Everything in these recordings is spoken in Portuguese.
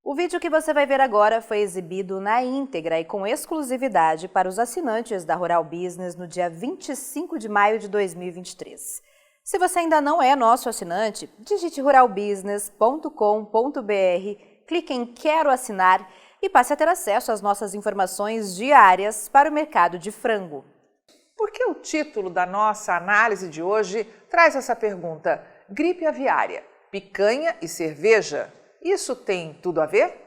O vídeo que você vai ver agora foi exibido na íntegra e com exclusividade para os assinantes da Rural Business no dia 25 de maio de 2023. Se você ainda não é nosso assinante, digite ruralbusiness.com.br, clique em Quero Assinar e passe a ter acesso às nossas informações diárias para o mercado de frango. Por que o título da nossa análise de hoje traz essa pergunta? Gripe aviária, picanha e cerveja? Isso tem tudo a ver?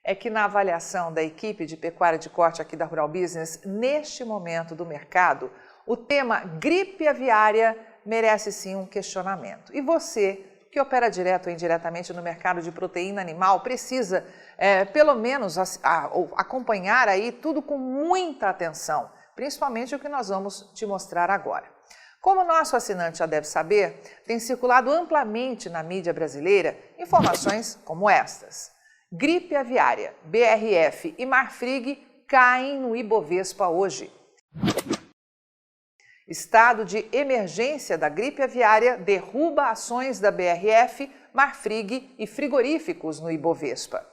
É que na avaliação da equipe de pecuária de corte aqui da Rural Business, neste momento do mercado, o tema gripe aviária merece sim um questionamento. E você, que opera direto ou indiretamente no mercado de proteína animal, precisa pelo menos acompanhar aí tudo com muita atenção, principalmente o que nós vamos te mostrar agora. Como o nosso assinante já deve saber, tem circulado amplamente na mídia brasileira informações como estas. Gripe aviária, BRF e Marfrig caem no Ibovespa hoje. Estado de emergência da gripe aviária derruba ações da BRF, Marfrig e frigoríficos no Ibovespa.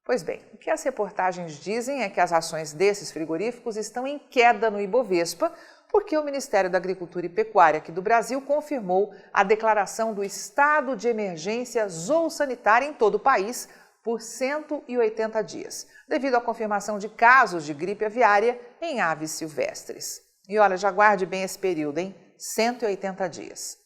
Pois bem, o que as reportagens dizem é que as ações desses frigoríficos estão em queda no Ibovespa, porque o Ministério da Agricultura e Pecuária aqui do Brasil confirmou a declaração do estado de emergência zoossanitária em todo o país por 180 dias, devido à confirmação de casos de gripe aviária em aves silvestres. E olha, já guarde bem esse período, hein? 180 dias.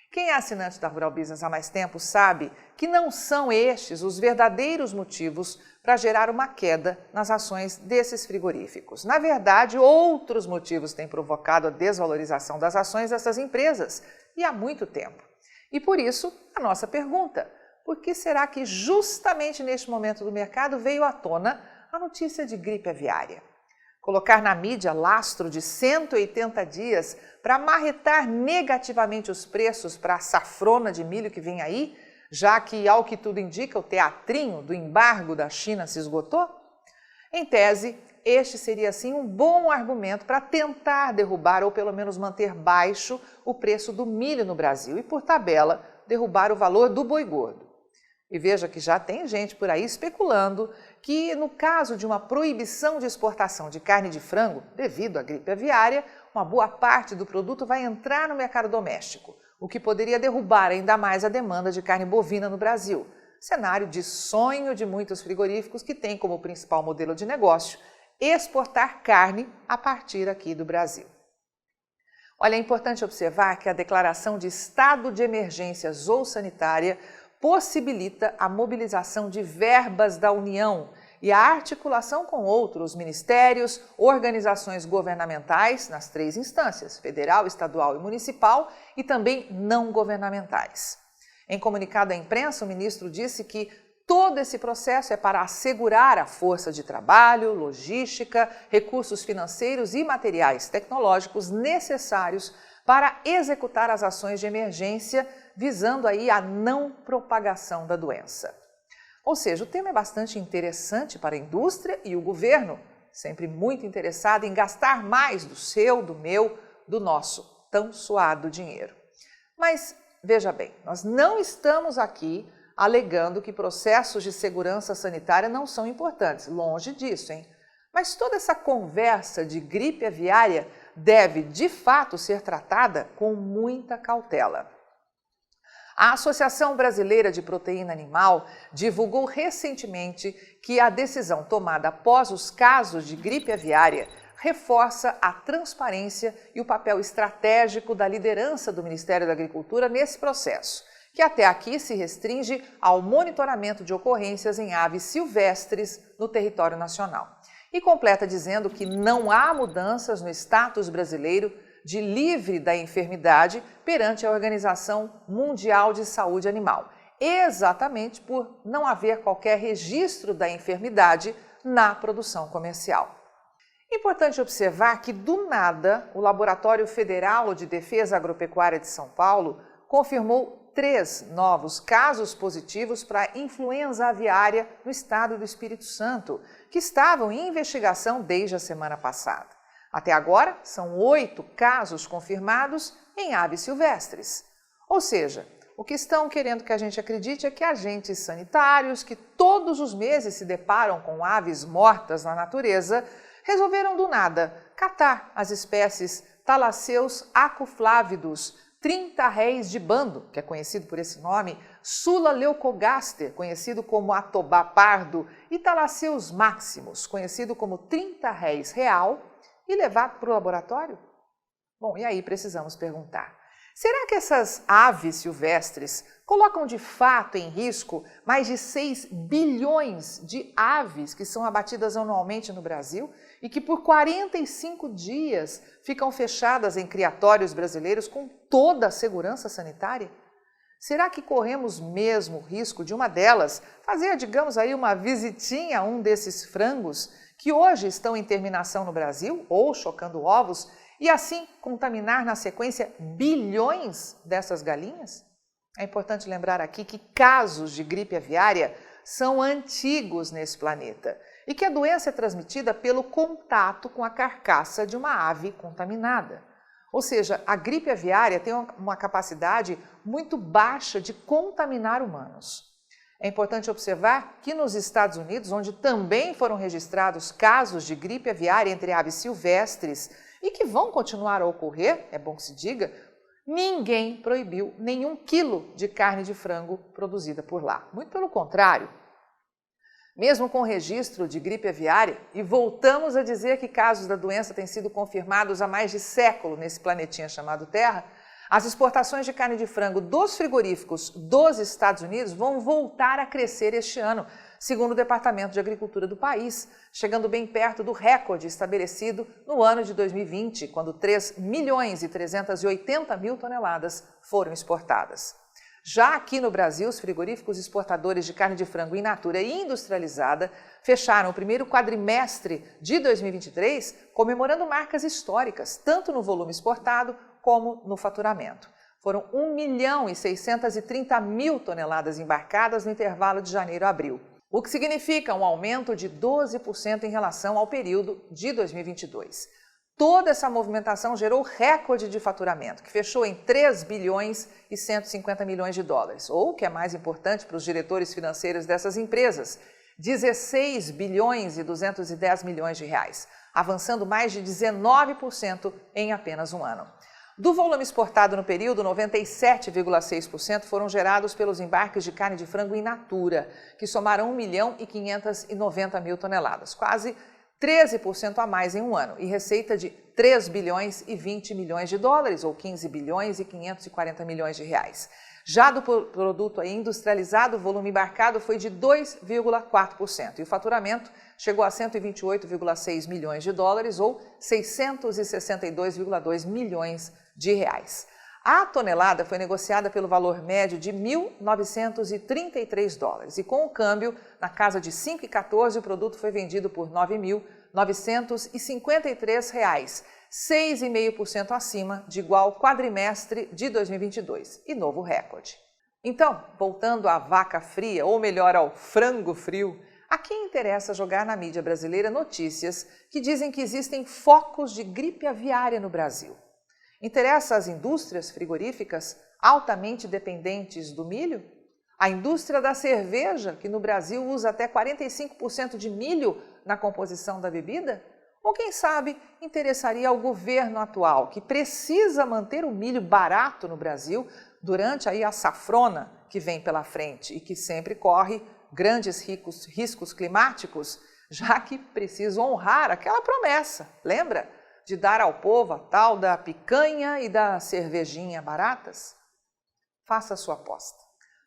Quem é assinante da Rural Business há mais tempo sabe que não são estes os verdadeiros motivos para gerar uma queda nas ações desses frigoríficos. Na verdade, outros motivos têm provocado a desvalorização das ações dessas empresas, e há muito tempo. E por isso, a nossa pergunta: por que será que justamente neste momento do mercado veio à tona a notícia de gripe aviária? Colocar na mídia lastro de 180 dias para marretar negativamente os preços para a safrona de milho que vem aí, já que, ao que tudo indica, o teatrinho do embargo da China se esgotou? Em tese, este seria sim um bom argumento para tentar derrubar ou pelo menos manter baixo o preço do milho no Brasil e, por tabela, derrubar o valor do boi gordo. E veja que já tem gente por aí especulando que, no caso de uma proibição de exportação de carne de frango, devido à gripe aviária, uma boa parte do produto vai entrar no mercado doméstico, o que poderia derrubar ainda mais a demanda de carne bovina no Brasil. Cenário de sonho de muitos frigoríficos que têm como principal modelo de negócio exportar carne a partir aqui do Brasil. Olha, é importante observar que a declaração de estado de emergência zoossanitária possibilita a mobilização de verbas da União e a articulação com outros ministérios, organizações governamentais nas três instâncias, federal, estadual e municipal, e também não governamentais. Em comunicado à imprensa, o ministro disse que todo esse processo é para assegurar a força de trabalho, logística, recursos financeiros e materiais tecnológicos necessários para executar as ações de emergência, visando aí a não propagação da doença. Ou seja, o tema é bastante interessante para a indústria e o governo, sempre muito interessado em gastar mais do seu, do meu, do nosso tão suado dinheiro. Mas, veja bem, nós não estamos aqui alegando que processos de segurança sanitária não são importantes, longe disso, hein? Mas toda essa conversa de gripe aviária deve, de fato, ser tratada com muita cautela. A Associação Brasileira de Proteína Animal divulgou recentemente que a decisão tomada após os casos de gripe aviária reforça a transparência e o papel estratégico da liderança do Ministério da Agricultura nesse processo, que até aqui se restringe ao monitoramento de ocorrências em aves silvestres no território nacional. E completa dizendo que não há mudanças no status brasileiro de livre da enfermidade perante a Organização Mundial de Saúde Animal, exatamente por não haver qualquer registro da enfermidade na produção comercial. Importante observar que, do nada, o Laboratório Federal de Defesa Agropecuária de São Paulo confirmou 3 novos casos positivos para influenza aviária no estado do Espírito Santo, que estavam em investigação desde a semana passada. Até agora, são 8 casos confirmados em aves silvestres. Ou seja, O que estão querendo que a gente acredite é que agentes sanitários, que todos os meses se deparam com aves mortas na natureza, resolveram do nada catar as espécies Thalasseus acuflávidos, 30 réis de bando, que é conhecido por esse nome, Sula leucogaster, conhecido como atobá pardo, e Thalasseus maximus, conhecido como 30 réis real, e levar para o laboratório? Bom, e aí precisamos perguntar: será que essas aves silvestres colocam de fato em risco mais de 6 bilhões de aves que são abatidas anualmente no Brasil e que por 45 dias ficam fechadas em criatórios brasileiros com toda a segurança sanitária? Será que corremos mesmo o risco de uma delas fazer, digamos aí, uma visitinha a um desses frangos que hoje estão em terminação no Brasil ou chocando ovos e assim contaminar na sequência bilhões dessas galinhas? É importante lembrar aqui que casos de gripe aviária são antigos nesse planeta e que a doença é transmitida pelo contato com a carcaça de uma ave contaminada. Ou seja, a gripe aviária tem uma capacidade muito baixa de contaminar humanos. É importante observar que nos Estados Unidos, onde também foram registrados casos de gripe aviária entre aves silvestres e que vão continuar a ocorrer, é bom que se diga, ninguém proibiu nenhum quilo de carne de frango produzida por lá. Muito pelo contrário. Mesmo com registro de gripe aviária, e voltamos a dizer que casos da doença têm sido confirmados há mais de século nesse planetinha chamado Terra, as exportações de carne de frango dos frigoríficos dos Estados Unidos vão voltar a crescer este ano, segundo o Departamento de Agricultura do país, chegando bem perto do recorde estabelecido no ano de 2020, quando 3.380.000 toneladas foram exportadas. Já aqui no Brasil, os frigoríficos exportadores de carne de frango in natura e industrializada fecharam o primeiro quadrimestre de 2023 comemorando marcas históricas, tanto no volume exportado como no faturamento. Foram 1.630.000 toneladas embarcadas no intervalo de janeiro a abril, o que significa um aumento de 12% em relação ao período de 2022. Toda essa movimentação gerou recorde de faturamento, que fechou em 3 bilhões e 150 milhões de dólares, ou, o que é mais importante para os diretores financeiros dessas empresas, 16 bilhões e 210 milhões de reais, avançando mais de 19% em apenas um ano. Do volume exportado no período, 97,6% foram gerados pelos embarques de carne de frango in natura, que somaram 1.590.000 toneladas, quase 13% a mais em um ano, e receita de 3 bilhões e 20 milhões de dólares, ou 15 bilhões e 540 milhões de reais. Já do produto aí industrializado, o volume embarcado foi de 2,4%, e o faturamento chegou a 128,6 milhões de dólares, ou 662,2 milhões de reais. A tonelada foi negociada pelo valor médio de 1.933 dólares e com o câmbio na casa de 5,14 o produto foi vendido por 9.953 reais, 6,5% acima de igual quadrimestre de 2022 e novo recorde. Então, voltando à vaca fria, ou melhor ao frango frio, a quem interessa jogar na mídia brasileira notícias que dizem que existem focos de gripe aviária no Brasil? Interessa às indústrias frigoríficas altamente dependentes do milho? A indústria da cerveja, que no Brasil usa até 45% de milho na composição da bebida? Ou quem sabe interessaria ao governo atual, que precisa manter o milho barato no Brasil durante aí a safrona que vem pela frente e que sempre corre grandes riscos climáticos, já que precisa honrar aquela promessa, lembra? De dar ao povo a tal da picanha e da cervejinha baratas? Faça a sua aposta.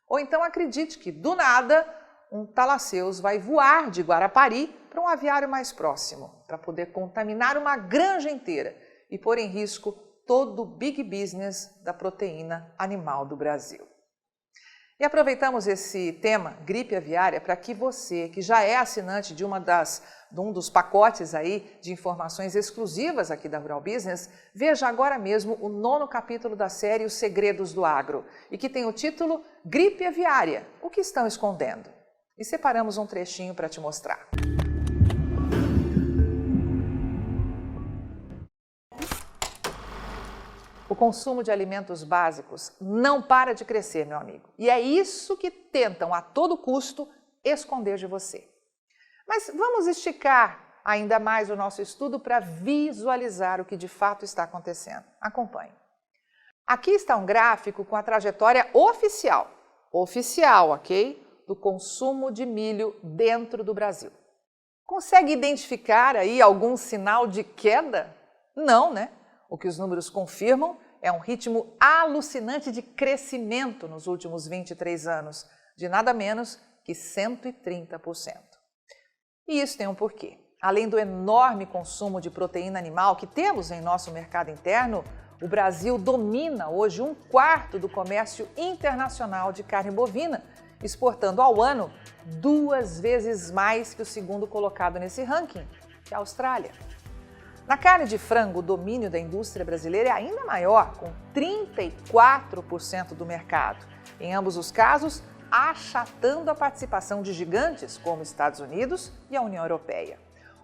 Ou então acredite que, do nada, um Thalasseus vai voar de Guarapari para um aviário mais próximo, para poder contaminar uma granja inteira e pôr em risco todo o big business da proteína animal do Brasil. E aproveitamos esse tema, gripe aviária, para que você, que já é assinante de um dos pacotes aí de informações exclusivas aqui da Rural Business, veja agora mesmo o 9º capítulo da série Os Segredos do Agro, e que tem o título Gripe Aviária, o que estão escondendo? E separamos um trechinho para te mostrar. O O consumo de alimentos básicos não para de crescer, meu amigo. E é isso que tentam, a todo custo, esconder de você. Mas vamos esticar ainda mais o nosso estudo para visualizar o que de fato está acontecendo. Acompanhe. Aqui está um gráfico com a trajetória oficial, ok? Do consumo de milho dentro do Brasil. Consegue identificar aí algum sinal de queda? Não, né? O que os números confirmam é um ritmo alucinante de crescimento nos últimos 23 anos, de nada menos que 130%. E isso tem um porquê. Além do enorme consumo de proteína animal que temos em nosso mercado interno, o Brasil domina hoje 1/4 do comércio internacional de carne bovina, exportando ao ano 2 vezes mais que o segundo colocado nesse ranking, que é a Austrália. Na carne de frango, o domínio da indústria brasileira é ainda maior, com 34% do mercado. Em ambos os casos, achatando a participação de gigantes como Estados Unidos e a União Europeia.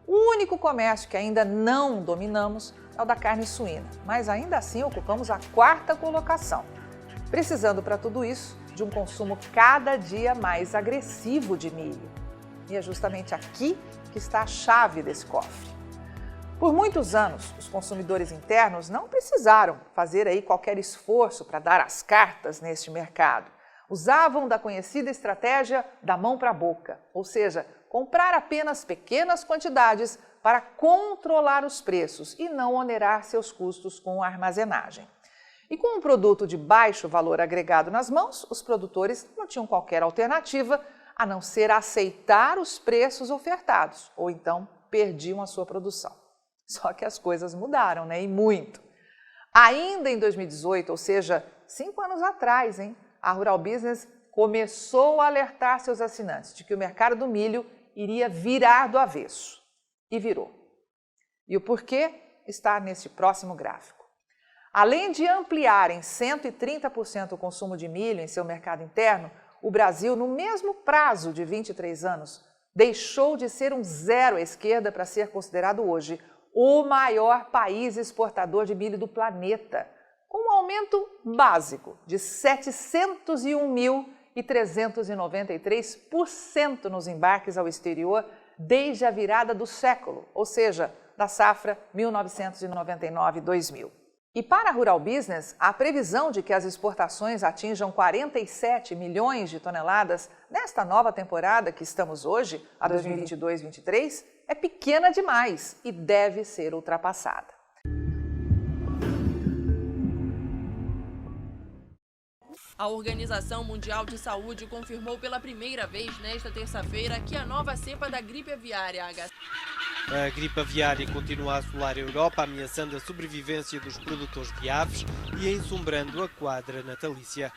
O único comércio que ainda não dominamos é o da carne suína, mas ainda assim ocupamos a 4ª colocação, precisando para tudo isso de um consumo cada dia mais agressivo de milho. E é justamente aqui que está a chave desse cofre. Por muitos anos, os consumidores internos não precisaram fazer aí qualquer esforço para dar as cartas neste mercado. Usavam da conhecida estratégia da mão para a boca, ou seja, comprar apenas pequenas quantidades para controlar os preços e não onerar seus custos com a armazenagem. E com um produto de baixo valor agregado nas mãos, os produtores não tinham qualquer alternativa a não ser aceitar os preços ofertados, ou então perdiam a sua produção. Só que as coisas mudaram, né? E muito. Ainda em 2018, ou seja, 5 anos atrás, a Rural Business começou a alertar seus assinantes de que o mercado do milho iria virar do avesso. E virou. E o porquê está neste próximo gráfico. Além de ampliar em 130% o consumo de milho em seu mercado interno, o Brasil, no mesmo prazo de 23 anos, deixou de ser um zero à esquerda para ser considerado hoje o maior país exportador de milho do planeta, com um aumento básico de 701.393% nos embarques ao exterior desde a virada do século, ou seja, da safra 1999-2000. E para a Rural Business, a previsão de que as exportações atinjam 47 milhões de toneladas nesta nova temporada que estamos hoje, a 2022-23, é pequena demais e deve ser ultrapassada. A Organização Mundial de Saúde confirmou pela primeira vez nesta terça-feira que a nova cepa da gripe aviária H5N1. A gripe aviária continua a assolar a Europa, ameaçando a sobrevivência dos produtores de aves e ensombrando a quadra natalícia.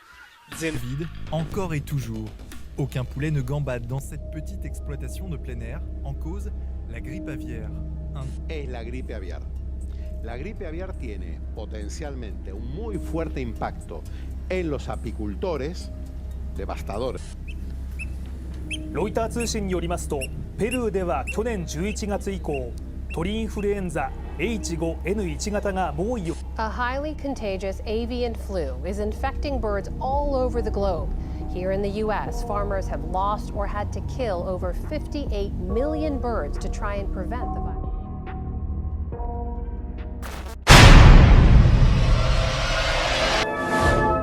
Vide, encore et toujours. Aucun poulet ne gambade dans cette petite exploitation de plein air, en cause la gripe aviaire. Es la gripe aviar. La gripe aviar tiene potencialmente un muy fuerte impacto en los apicultores, devastadores. ロイター通信によりますと、ペルーでは去年11月以降、鳥インフルエンザ H5N1 型が猛威を。A highly contagious avian flu is infecting birds all over the globe. Here in the U.S., farmers have lost or had to kill over 58 million birds to try and prevent the virus.